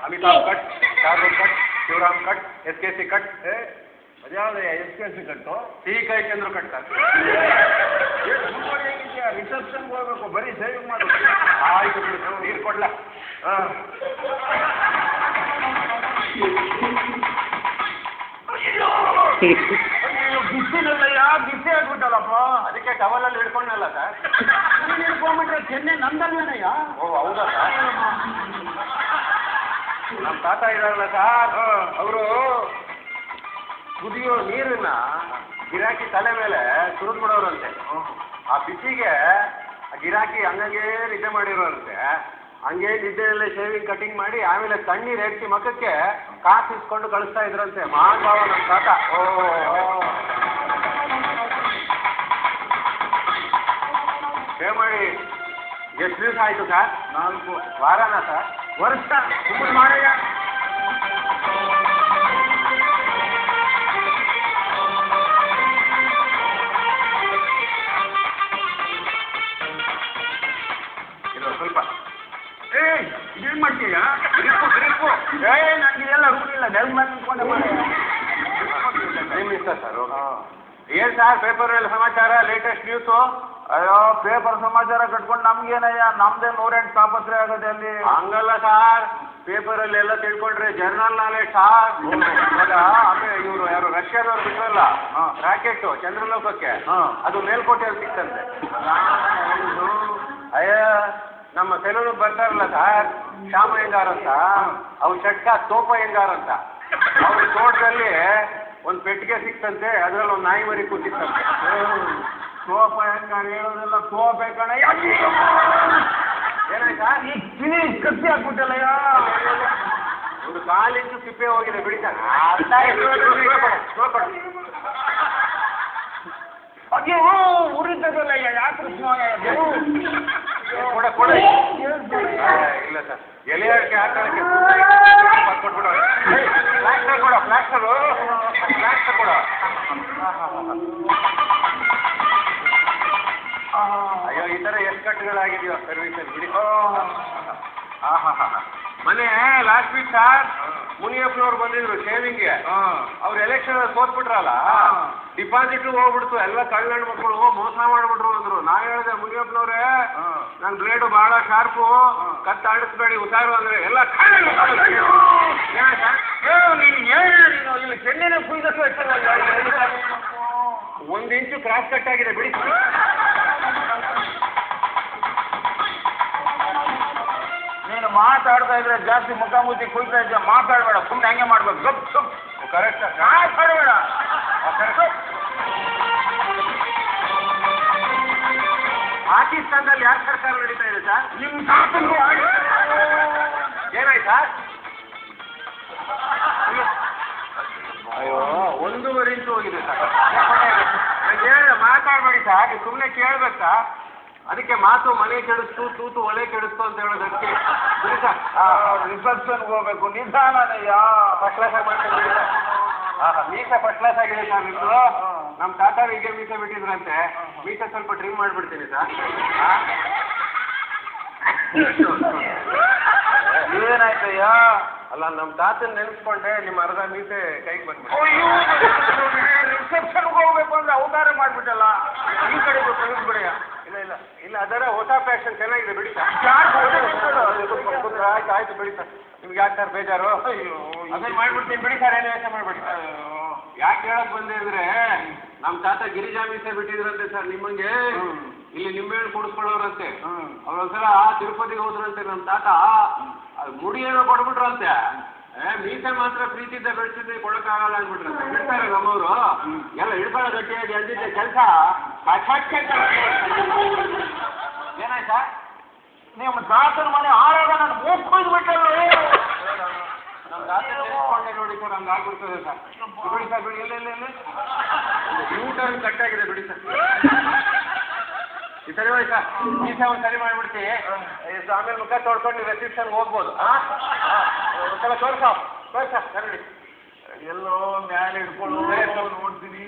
Amitabh cut, Shahrukh cut, Shivaram cut, SKC cut. ಅದ್ಯಾವ್ದು SKC cut ठीक है चंद्र कट सर. ರಿಸೆಪ್ಷನ್ಗೆ ಹೋಗ್ಬೇಕು ಬರೀ ಸೇವಿಂಗ್ ಮಾಡು. ಆಯ್ತು ನೀರು ಕೊಡ್ಲಾ. ಬಿಸಿಲಲ್ಲಯ್ಯ ಬಿಸಿ ಆಗ್ಬಿಟ್ಟಲ್ಲಪ್ಪ. ಅದಕ್ಕೆ ಟವಲಲ್ಲಿ ಹಿಡ್ಕೊಂಡಲ್ಲ ಸರ್. ಹಿಡ್ಕೊಂಡ್ಬಿಟ್ರೆ ಚೆನ್ನೈ ನಂದಲ್ವೇನಯ್ಯ. ಓ ಹೌದಾ ಸರ್. ನಮ್ಮ ತಾತ ಇದಾರಲ್ಲ ಸರ್, ಅವರು ಕುದಿಯೋ ನೀರನ್ನ ಗಿರಾಕಿ ತಲೆ ಮೇಲೆ ಸುರಿದು ಬಿಡೋರಂತೆ. ಆ ಬಿಸಿಗೆ ಗಿರಾಕಿ ಹಂಗಂಗೆ ನಿದ್ದೆ ಮಾಡಿರೋರಂತೆ. ಹಂಗೆ ನಿದ್ದೆಯಲ್ಲೇ ಶೇವಿಂಗ್ ಕಟಿಂಗ್ ಮಾಡಿ ಆಮೇಲೆ ತಣ್ಣೀರು ಎಡ್ಸಿ ಮಖಕ್ಕೆ ಕಾಸು ಇಸ್ಕೊಂಡು ಕಳಿಸ್ತಾ ಇದ್ರಂತೆ. ಮಹಾನುಭಾವ ನಮ್ಮ ತಾತ. ಸೇವ್ ಮಾಡಿ ಎಷ್ಟು ದಿವಸ ಆಯಿತು ಸರ್? 4 ವಾರನಾ ಸರ್? ವರ್ಷ ಸುಮ್ಮನೆ ಮಾಡಯ್ಯ. ಸ್ವಲ್ಪ ಏನ್ ಮಾಡ್ತೀಯ? ನನಗಿದೆಲ್ಲ ರೂಢಿಲ್ಲ. ನೆಲ್ ಮೇಲೆ ನಿಂತ್ಕೊಂಡೆ ಮಾಡಿ ಸರ್. ಏನ್ ಸರ್ ಪೇಪರಲ್ಲಿ ಸಮಾಚಾರ, ಲೇಟೆಸ್ಟ್ ನ್ಯೂಸು? ಅಯ್ಯೋ ಪೇಪರ್ ಸಮಾಚಾರ ಕಟ್ಕೊಂಡು ನಮ್ಗೇನಯ್ಯ, ನಮ್ದೇ 108 ತಾಪತ್ರೆ ಆಗೋದೆ ಅಲ್ಲಿ. ಹಂಗಲ್ಲ ಸರ್, ಪೇಪರಲ್ಲಿ ಎಲ್ಲ ತಿಳ್ಕೊಂಡ್ರೆ ಜರ್ನಲ್ ನಾಲೆಜ್ ಸಾರ್. ಆಮೇಲೆ ಇವರು ಯಾರು ರಷ್ಯಾದವ್ರು ಬಿಟ್ಟರಲ್ಲ ರಾಕೆಟ್ ಚಂದ್ರಲೋಕಕ್ಕೆ, ಅದು ಮೇಲ್ಕೋಟೆಯಲ್ಲಿ ಸಿಕ್ತಂತೆ. ಅಯ್ಯ ನಮ್ಮ ತೆಲುಗು ಬರ್ತಾರಲ್ಲ ಸರ್, ಶ್ಯಾಮ ಹೆಂಗಾರ್ ಅಂತ, ಅವ್ರ ಚಟ್ಟ ತೋಪ ಹೆಂಗಾರ್ ಅಂತ, ಅವ್ರ ತೋಟದಲ್ಲಿ ಒಂದು ಪೆಟ್ಟಿಗೆ ಸಿಕ್ತಂತೆ, ಅದ್ರಲ್ಲಿ ಒಂದು ನಾಯಿ ಮರಿ ಕೂತಿತ್ತಂತೆ. ಸೋಪ ಹೆಂಗಾರ ಹೇಳೋದೆಲ್ಲ ಸೋಪೆ ಕಣಯ್ಯ. ಏನಾಯ್ತಾ? ಈಗ ತಿನಿ ಕತ್ತಿ ಹಾಕ್ಬಿಟ್ಟಲ್ಲಯ್ಯ. ಒಂದು 4 ಇಂಚು ಸಿಪ್ಪೆ ಹೋಗಿದೆ ಬಿಡಿತಾರೆ. ಅಯ್ಯೋ ಉರಿತದಲ್ಲಯ್ಯ. ಯಾಕೆ ಕೊಡ ಕೊಡ. ಇಲ್ಲ ಸರ್, ಎಲೆ ಅಡಿಕೆ ಹಾಕೋಕ್ಕೆ ಕೊಟ್ಬಿಡ. ಪ್ಲಾಸ್ಟರ್ ಕೊಡ, ಪ್ಲಾಸ್ಟರ್ ಕೊಡ. ಅಯ್ಯೋ ಈ ಥರ ಎಷ್ಟು ಕಟ್ಟುಗಳಾಗಿದೆಯೋ ಸರ್ವಿಸಲ್ಲಿ ಬಿಡಿ. ಮೊನ್ನೆ ಲಾಸ್ಟ್ ವೀಕ್ ಸರ್ ಮುನಿಯಪ್ಪನವ್ರು ಬಂದಿದ್ರು ಶೇವಿಂಗ್ಗೆ. ಅವ್ರು ಎಲೆಕ್ಷನ್ ಸೋತ್ಬಿಟ್ರಲ್ಲ, ಡಿಪಾಸಿಟ್ ಹೋಗ್ಬಿಡ್ತು. ಎಲ್ಲ ಕಳ್ಳಣ್ಣ ಮಕ್ಕಳು ಮೋಸ ಮಾಡ್ಬಿಟ್ರು ಅಂದ್ರು. ನಾ ಹೇಳಿದೆ ಮುನಿಯಪ್ಪನವ್ರೆ, ನನ್ನ ಬ್ಲೇಡು ಬಹಳ ಶಾರ್ಪು, ಕತ್ತು ಆಡಿಸ್ಬೇಡಿ ಹುಷಾರು ಅಂದ್ರೆ ಎಲ್ಲ ಇಲ್ಲಿ ಚೆನ್ನೆನೆ ಕುಯ್ದಕ್ಕೆ 1 ಇಂಚು ಕ್ರಾಸ್ ಕಟ್ ಆಗಿದೆ ಬಿಡಿ. ನೀನು ಮಾತಾಡ್ತಾ ಇದ್ರೆ ಜಾಸ್ತಿ ಮುಖಾಮುಖಿ ಕುಯ್ತಾ ಇದ್ದ. ಮಾತಾಡಬೇಡ, ಸುಮ್ಮನೆ ಹಂಗೆ ಮಾಡ್ಬೇಕು. ಗಪ್ ಗಪ್. ಕರೆಕ್ಟ್ ಸರ್, ಮಾತಾಡಬೇಡ. ಪಾಕಿಸ್ತಾನದಲ್ಲಿ ಯಾರು ಸರ್ಕಾರ ನಡೀತಾ ಇದೆ ಸರ್? ನಿಮ್ಮ ತಾತನಿಗೆ ಏನಾಯ್ತು ಸರ್? ಅಯ್ಯೋ 1.5 ಇಂಚು ಹೋಗಿದೆ ಸರ್. ಮಾತಾಡ್ಬೇಡಿ ಸರ್, ಸುಮ್ಮನೆ ಕೇಳ್ಬೇಕಾ? ಅದಕ್ಕೆ ಮಾತು ಮನೆ ಕೆಡಿಸ್ತು, ತೂತು ಒಲೆ ಕೆಡಿಸ್ತು ಅಂತ ಹೇಳೋದಕ್ಕೆ. ಬಿಡಿ ಸರ್, ರಿಸೆಪ್ಷನ್ಗೆ ಹೋಗ್ಬೇಕು. ನಿಧಾನಯ್ಯ. ಫಸ್ಟ್ ಕ್ಲಾಸ್ ಆಗಿ ಮಾಡ್ಕೊಂಡು ಬಿಡಿ ಸರ್. ಮೀಸೆ ಫಸ್ಟ್ ಕ್ಲಾಸ್ ಆಗಿದೆ ಸರ್ ನಿಮ್ಮದು. ನಮ್ಮ ತಾತ ಹೀಗೆ ಮೀಸೆ ಬಿಟ್ಟಿದ್ರಂತೆ, ಮೀಸೆ ಸ್ವಲ್ಪ ಟ್ರಿಮ್ ಮಾಡಿಬಿಡ್ತೀನಿ ಸರ್. ಏನಾಯ್ತಯ್ಯ? ಅಲ್ಲ ನಮ್ಮ ತಾತನ ನೆನೆಸ್ಕೊಂಡೆ ನಿಮ್ಮ ಅರ್ಧ ಮೀಸೆ ಕೈಗೆ ಬಂದ್ಬಿಟ್ಟು. ರಿಸೆಪ್ಷನ್ಗೆ ಹೋಗ್ಬೇಕು ಅಂದ್ರೆ ಅವತಾರ ಮಾಡ್ಬಿಟ್ಟಲ್ಲ. ಈ ಕಡೆ ಬಿಡಿಯ. ಇಲ್ಲ ಇಲ್ಲ ಇಲ್ಲ, ಅದರ ಹೊಸ ಫ್ಯಾಷನ್ ಚೆನ್ನಾಗಿದೆ ಬಿಡಿ ಸರ್. ಆಯ್ತು ಬಿಡಿ ಸರ್. ನಿಮ್ಗೆ ಯಾಕೆ ಸರ್ ಬೇಜಾರು? ಅದನ್ನ ಮಾಡ್ಬಿಡ್ತೀನಿ ಬಿಡಿ ಸರ್, ಏನು ಯೋಚನೆ ಮಾಡ್ಬಿಡಿ. ಯಾಕೆ ಹೇಳಕ್ ಬಂದೆ ಅಂದ್ರೆ, ನಮ್ಮ ತಾತ ಗಿರಿಜಾ ಮೀಸೆ ಬಿಟ್ಟಿದ್ರಂತೆ ಸರ್ ನಿಮ್ಮಂಗೆ. ಇಲ್ಲಿ ನಿಂಬೆಹಣ್ಣು ಕುಡಿಸ್ಕೊಳ್ಳೋರಂತೆ. ಅವ್ರೊಂದ್ಸಲ ತಿರುಪತಿಗೆ ಹೋದ್ರಂತೆ ನಮ್ಮ ತಾತ. ಮುಡಿ ಏನೋ ಕೊಡ್ಬಿಟ್ರಂತೆ. ಮೀಸೆ ಮಾತ್ರ ಪ್ರೀತಿದ್ದ ಬೆಳೆಸಿದ್ದೆ ಕೊಡಕ್ಕಾಗಲ್ಲ ಅಂದ್ಬಿಟ್ರಂತೆ. ಬಿಡ್ತಾರೆ ನಮ್ಮವರು ಎಲ್ಲ ಹಿಡ್ಕೊಳ್ಳೋ ಗಟ್ಟಿಯಾಗಿ ಅಂದಿದ್ದೆ ಕೆಲಸ. ಏನಾಯ್ತಾ? ನಿಮ್ಮ ತಾತನ ಮನೆ ಹಾಳಾಗ ನಾನು ಮೂಗ್ ಕೊಯ್ದು ಬಿಟ್ಟಲ್ಲ. ನಮ್ಮ ತಾತ ನೆನೆಸ್ಕೊಂಡೆ ನೋಡಿ ಸರ್, ಹಂಗೆ ಆಗ್ಬಿಡ್ತದೆ ಸರ್. ಬಿಡಿ ಸರ್ ಬಿಡಿ. ಇಲ್ಲ ಇಲ್ಲ ಇಲ್ಲ, ಊಟರ್ನ್ ಕಟ್ಟಾಗಿದೆ ಬಿಡಿ ಸರ್. ಈ ಸರಿ ಹೋಯ್ ಸರ್, ಮೀಸೆ ಒಂದು ಸರಿ ಮಾಡಿಬಿಡ್ತೀವಿ. ಆಮೇಲೆ ಮುಖ ತೊಳ್ಕೊಂಡು ನೀವು ರೆಸಿಪ್ಷನ್ಗೆ ಹೋಗ್ಬೋದು. ಒಂದ್ಸಲ ತೋರ್ಸ ಸರಿ. ಎಲ್ಲೋ ಮ್ಯಾಲೆ ಹಿಡ್ಕೊಂಡು ನೋಡ್ತೀನಿ.